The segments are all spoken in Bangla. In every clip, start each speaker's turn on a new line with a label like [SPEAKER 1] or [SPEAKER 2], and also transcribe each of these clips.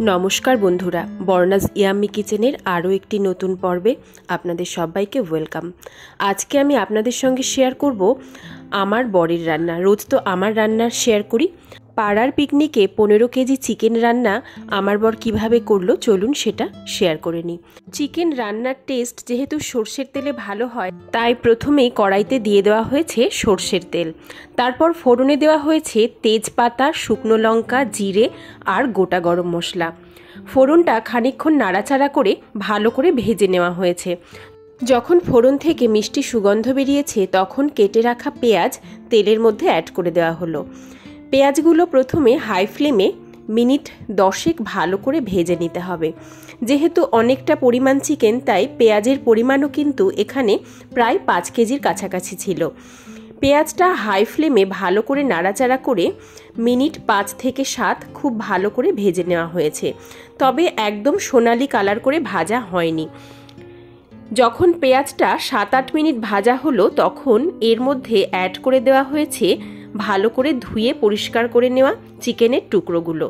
[SPEAKER 1] নমস্কার বন্ধুরা, বর্ণাস ইয়াম্মি কিচেনের আরও একটি নতুন পর্বে আপনাদের সবাইকে ওয়েলকাম। আজকে আমি আপনাদের সঙ্গে শেয়ার করব আমার বরের রান্না। রোজ তো আমার রান্না শেয়ার করি। পাড়ার পিকনিকে 15 কেজি চিকেন রান্না আমার বর কিভাবে করলো চলুন সেটা শেয়ার করে নিই। চিকেন রান্নার টেস্ট যেহেতু সর্ষের তেলে ভালো হয়, তাই প্রথমেই কড়াইতে দিয়ে দেওয়া হয়েছে সর্ষের তেল। তারপর ফোড়নে দেওয়া হয়েছে তেজপাতা, শুকনো লঙ্কা, জিরে আর গোটা গরম মশলা। ফোড়নটা খানিকক্ষণ নাড়াচাড়া করে ভালো করে ভেজে নেওয়া হয়েছে। যখন ফোড়ন থেকে মিষ্টি সুগন্ধ বেরিয়েছে তখন কেটে রাখা পেঁয়াজ তেলের মধ্যে অ্যাড করে দেওয়া হলো। পেঁয়াজগুলো প্রথমে হাই ফ্লেমে মিনিট 10 ভালো করে ভেজে নিতে হবে। যেহেতু অনেকটা পরিমাণ চিকেন, তাই পেঁয়াজের পরিমাণও কিন্তু এখানে প্রায় 5 কেজির কাছাকাছি ছিল। পেঁয়াজটা হাই ফ্লেমে ভালো করে নাড়াচাড়া করে মিনিট 5 থেকে 7 খুব ভালো করে ভেজে নেওয়া হয়েছে, তবে একদম সোনালি কালার করে ভাজা হয়নি। যখন পেঁয়াজটা 7-8 মিনিট ভাজা হলো তখন এর মধ্যে অ্যাড করে দেওয়া হয়েছে ভালো করে ধুয়ে পরিষ্কার করে নেওয়া চিকেনের টুকরোগুলো।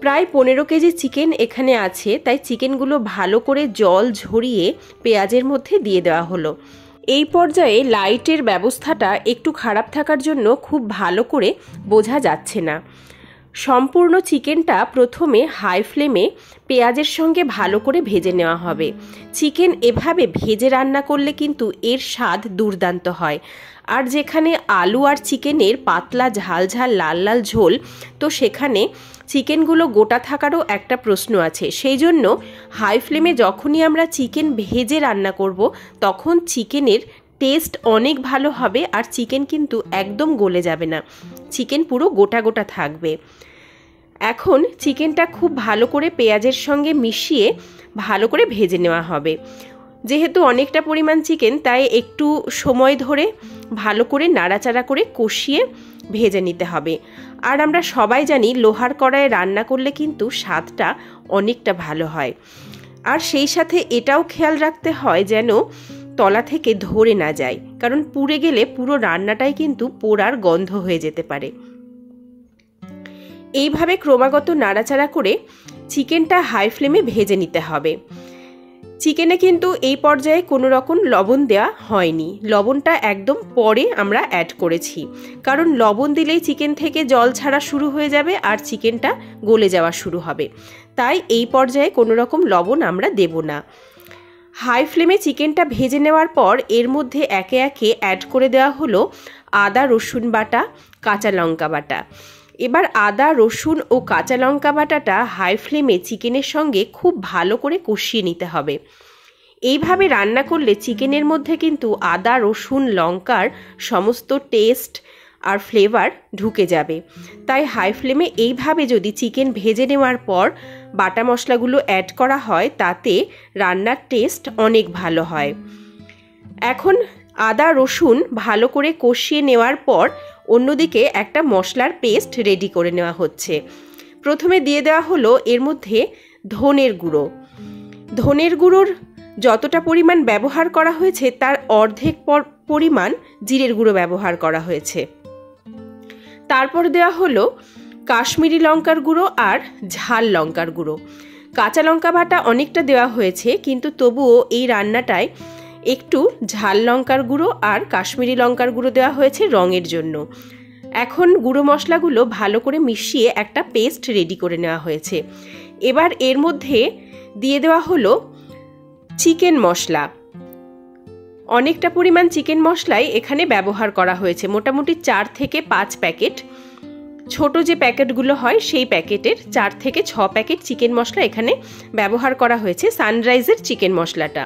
[SPEAKER 1] প্রায় 15 কেজি চিকেন এখানে আছে, তাই চিকেনগুলো ভালো করে জল ঝরিয়ে পেঁয়াজের মধ্যে দিয়ে দেওয়া হলো। এই পর্যায়ে লাইটের ব্যবস্থাটা একটু খারাপ থাকার জন্য খুব ভালো করে বোঝা যাচ্ছে না। সম্পূর্ণ চিকেনটা প্রথমে হাই ফ্লেমে পেঁয়াজের সঙ্গে ভালো করে ভেজে নেওয়া হবে। চিকেন এভাবে ভেজে রান্না করলে কিন্তু এর স্বাদ দুর্দান্ত হয়। আর যেখানে আলু আর চিকেনের পাতলা ঝাল ঝাল লাল লাল ঝোল, তো সেখানে চিকেনগুলো গোটা থাকারও একটা প্রশ্ন আছে। সেই জন্য হাই ফ্লেমে যখনই আমরা চিকেন ভেজে রান্না করব তখন চিকেনের টেস্ট অনেক ভালো হবে, আর চিকেন কিন্তু একদম গলে যাবে না, চিকেন পুরো গোটা গোটা থাকবে। এখন চিকেনটা খুব ভালো করে পেঁয়াজের সঙ্গে মিশিয়ে ভালো করে ভেজে নেওয়া হবে। যেহেতু অনেকটা পরিমাণ চিকেন, তাই একটু সময় ধরে ভালো করে নাড়াচাড়া করে কষিয়ে ভেজে নিতে হবে। আর আমরা সবাই জানি লোহার কড়াইয়ে রান্না করলে কিন্তু স্বাদটা অনেকটা ভালো হয়। আর সেই সাথে এটাও খেয়াল রাখতে হয় যেন তলা থেকে ধরে না যায়, কারণ পুড়ে গেলে পুরো রান্নাটাই কিন্তু পোড়ার গন্ধ হয়ে যেতে পারে। এইভাবে ক্রমাগত নাড়াচাড়া করে চিকেনটা হাই ফ্লেমে ভেজে নিতে হবে। চিকেনে কিন্তু এই পর্যায়ে কোনো রকম লবণ দেওয়া হয়নি, লবণটা একদম পরে আমরা অ্যাড করেছি, কারণ লবণ দিলেই চিকেন থেকে জল ছাড়া শুরু হয়ে যাবে আর চিকেনটা গলে যাওয়া শুরু হবে। তাই এই পর্যায়ে কোনো রকম লবণ আমরা দেব না। হাই ফ্লেমে চিকেনটা ভেজে নেওয়ার পর এর মধ্যে একে একে অ্যাড করে দেওয়া হলো আদা রসুন বাটা, কাঁচা লঙ্কা বাটা। এবার আদা রসুন ও কাঁচা লঙ্কা বাটাটা হাই ফ্লেমে চিকেনের সঙ্গে খুব ভালো করে কষিয়ে নিতে হবে। এইভাবে রান্না করলে চিকেনের মধ্যে কিন্তু আদা রসুন লঙ্কার সমস্ত টেস্ট আর ফ্লেভার ঢুকে যাবে। তাই হাই ফ্লেমে এইভাবে যদি চিকেন ভেজে নেওয়ার পর বাটা মশলাগুলো অ্যাড করা হয় তাতে রান্নার টেস্ট অনেক ভালো হয়। এখন আদা রসুন ভালো করে কষিয়ে নেওয়ার পর অন্যদিকে একটা মশলার পেস্ট রেডি করে নেওয়া হচ্ছে। প্রথমে দিয়ে দেওয়া হলো এর মধ্যে ধনের গুঁড়ো। ধনের গুঁড়োর যতটা পরিমাণ ব্যবহার করা হয়েছে তার অর্ধেক পরিমাণ জিরের গুঁড়ো ব্যবহার করা হয়েছে। তারপর দেওয়া হলো কাশ্মীরি লঙ্কার গুঁড়ো আর ঝাল লঙ্কার গুঁড়ো। কাঁচা লঙ্কা বাটা অনেকটা দেওয়া হয়েছে, কিন্তু তবুও এই রান্নাটায় একটু ঝাল লঙ্কার গুঁড়ো আর কাশ্মীরি লঙ্কার গুঁড়ো দেওয়া হয়েছে রঙের জন্য। এখন গুঁড়ো মশলাগুলো ভালো করে মিশিয়ে একটা পেস্ট রেডি করে নেওয়া হয়েছে। এবার এর মধ্যে দিয়ে দেওয়া হলো চিকেন মশলা। অনেকটা পরিমাণ চিকেন মশলাই এখানে ব্যবহার করা হয়েছে, মোটামুটি 4 থেকে 5 প্যাকেট। ছোট যে প্যাকেটগুলো হয় সেই প্যাকেটের 4 থেকে 6 প্যাকেট চিকেন মশলা এখানে ব্যবহার করা হয়েছে। সানরাইজের চিকেন মশলাটা,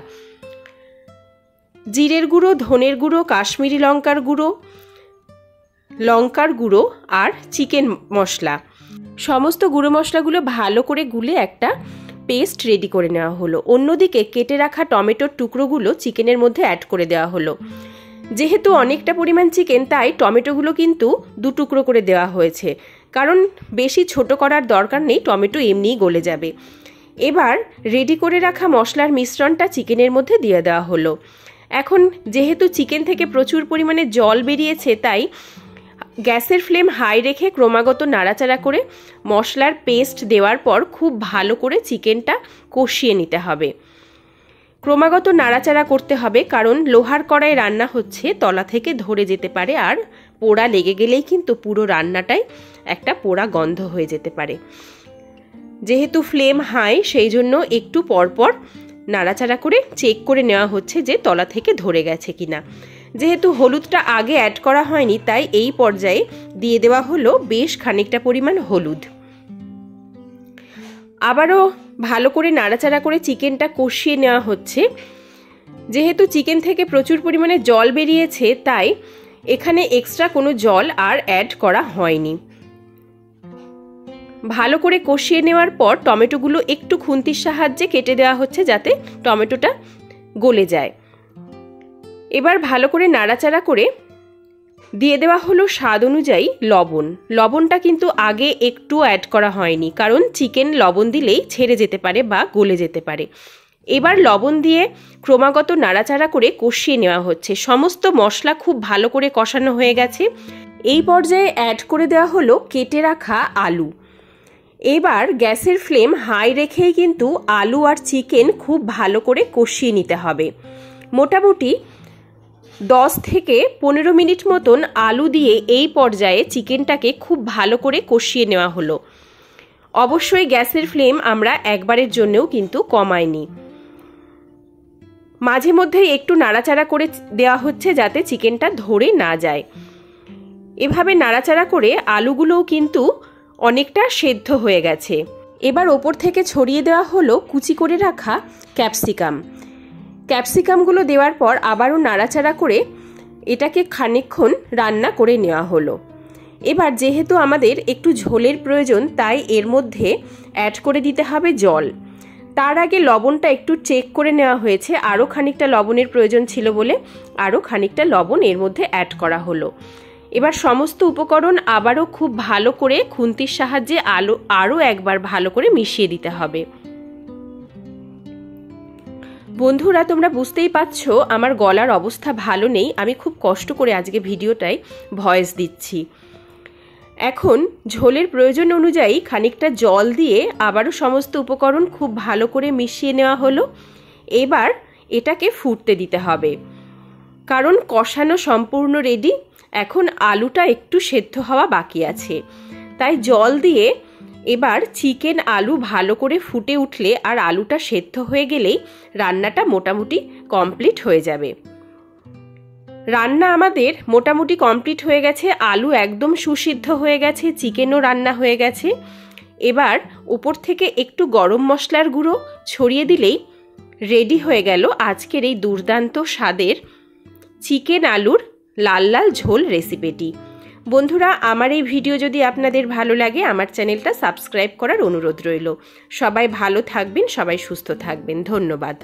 [SPEAKER 1] জিরের গুঁড়ো, ধনের গুঁড়ো, কাশ্মীরি লঙ্কার গুঁড়ো আর চিকেন মশলা, সমস্ত গুঁড়ো মশলাগুলো ভালো করে গুলে একটা পেস্ট রেডি করে নেওয়া হলো। অন্যদিকে কেটে রাখা টমেটোর টুকরোগুলো চিকেনের মধ্যে অ্যাড করে দেওয়া হলো। যেহেতু অনেকটা পরিমাণ চিকেন, তাই টমেটোগুলো কিন্তু 2 টুকরো করে দেওয়া হয়েছে, কারণ বেশি ছোট করার দরকার নেই, টমেটো এমনিই গলে যাবে। এবার রেডি করে রাখা মশলার মিশ্রণটা চিকেনের মধ্যে দিয়ে দেওয়া হলো। এখন যেহেতু চিকেন থেকে প্রচুর পরিমাণে জল বেরিয়েছে, তাই গ্যাসের ফ্লেম হাই রেখে ক্রমাগত নাড়াচাড়া করে মশলার পেস্ট দেওয়ার পর খুব ভালো করে চিকেনটা কষিয়ে নিতে হবে। ক্রমাগত নাড়াচাড়া করতে হবে, কারণ লোহার কড়াই রান্না হচ্ছে, তলা থেকে ধরে যেতে পারে, আর পোড়া লেগে গেলেই কিন্তু পুরো রান্নাটাই একটা পোড়া গন্ধ হয়ে যেতে পারে। যেহেতু ফ্লেম হাই, সেই জন্য একটু পরপর নাড়াচাড়া করে চেক করে নেওয়া হচ্ছে যে তলা থেকে ধরে গেছে কিনা। যেহেতু হলুদটা আগে অ্যাড করা হয়নি, তাই এই পর্যায়ে দিয়ে দেওয়া হলো বেশ খানিকটা পরিমাণ হলুদ। আবারও ভালো করে নাড়াচাড়া করে চিকেনটা কষিয়ে নেওয়া হচ্ছে। যেহেতু চিকেন থেকে প্রচুর পরিমাণে জল বেরিয়েছে, তাই এখানে এক্সট্রা কোনো জল আর অ্যাড করা হয়নি। ভালো করে কষিয়ে নেওয়ার পর টমেটোগুলো একটু খুন্তির সাহায্যে কেটে দেওয়া হচ্ছে, যাতে টমেটোটা গলে যায়। এবার ভালো করে নাড়াচাড়া করে দিয়ে দেওয়া হলো স্বাদ অনুযায়ী লবণ। লবণটা কিন্তু আগে একটু অ্যাড করা হয়নি, কারণ চিকেন লবণ দিলেই ছেড়ে যেতে পারে বা গলে যেতে পারে। এবার লবণ দিয়ে ক্রমাগত নাড়াচাড়া করে কষিয়ে নেওয়া হচ্ছে। সমস্ত মশলা খুব ভালো করে কষানো হয়ে গেছে। এই পর্যায়ে অ্যাড করে দেওয়া হলো কেটে রাখা আলু। এবার গ্যাসের ফ্লেম হাই রেখেই কিন্তু আলু আর চিকেন খুব ভালো করে কষিয়ে নিতে হবে। মোটামুটি 10 থেকে 15 মিনিট মতন আলু দিয়ে এই পর্যায়ে চিকেনটাকে খুব ভালো করে কষিয়ে নেওয়া হলো। অবশ্যই গ্যাসের ফ্লেম আমরা একবারের জন্যও কিন্তু কমাইনি। মাঝে মধ্যেই একটু নাড়াচাড়া করে দেওয়া হচ্ছে, যাতে চিকেনটা ধরে না যায়। এভাবে নাড়াচাড়া করে আলুগুলোও কিন্তু অনেকটা সেদ্ধ হয়ে গেছে। এবার ওপর থেকে ছড়িয়ে দেওয়া হলো কুচি করে রাখা ক্যাপসিকাম। ক্যাপসিকামগুলো দেওয়ার পর আবারও নাড়াচাড়া করে এটাকে খানিকক্ষণ রান্না করে নেওয়া হলো। এবার যেহেতু আমাদের একটু ঝোলের প্রয়োজন, তাই এর মধ্যে অ্যাড করে দিতে হবে জল। তার আগে লবণটা একটু চেক করে নেওয়া হয়েছে, আরও খানিকটা লবণের প্রয়োজন ছিল বলে আরও খানিকটা লবণ এর মধ্যে অ্যাড করা হলো। এবার সমস্ত উপকরণ আবারও খুব ভালো করে খুন্তির সাহায্যে আরও একবার ভালো করে মিশিয়ে দিতে হবে। বন্ধুরা, তোমরা বুঝতেই পারছো আমার গলার অবস্থা ভালো নেই। আমি খুব কষ্ট করে আজকে ভিডিওটায় ভয়েস দিচ্ছি। এখন ঝোলের প্রয়োজন অনুযায়ী খানিকটা জল দিয়ে আবারও সমস্ত উপকরণ খুব ভালো করে মিশিয়ে নেওয়া হলো। এবার এটাকে ফুটতে দিতে হবে, কারণ কষানো সম্পূর্ণ রেডি। এখন আলুটা একটু সেদ্ধ হওয়া বাকি আছে, তাই জল দিয়ে এবার চিকেন আলু ভালো করে ফুটে উঠলে আর আলুটা সেদ্ধ হয়ে গেলেই রান্নাটা মোটামুটি কমপ্লিট হয়ে যাবে। রান্না আমাদের মোটামুটি কমপ্লিট হয়ে গেছে। আলু একদম সুসিদ্ধ হয়ে গেছে, চিকেনও রান্না হয়ে গেছে। এবার উপর থেকে একটু গরম মশলার গুঁড়ো ছড়িয়ে দিলেই রেডি হয়ে গেল আজকের এই দুর্দান্ত স্বাদের চিকেন আলুর লাল লাল ঝোল রেসিপিটি। বন্ধুরা, আমার এই ভিডিও যদি আপনাদের ভালো লাগে, আমার চ্যানেলটা সাবস্ক্রাইব করার অনুরোধ রইল। সবাই ভালো থাকবেন, সবাই সুস্থ থাকবেন। ধন্যবাদ।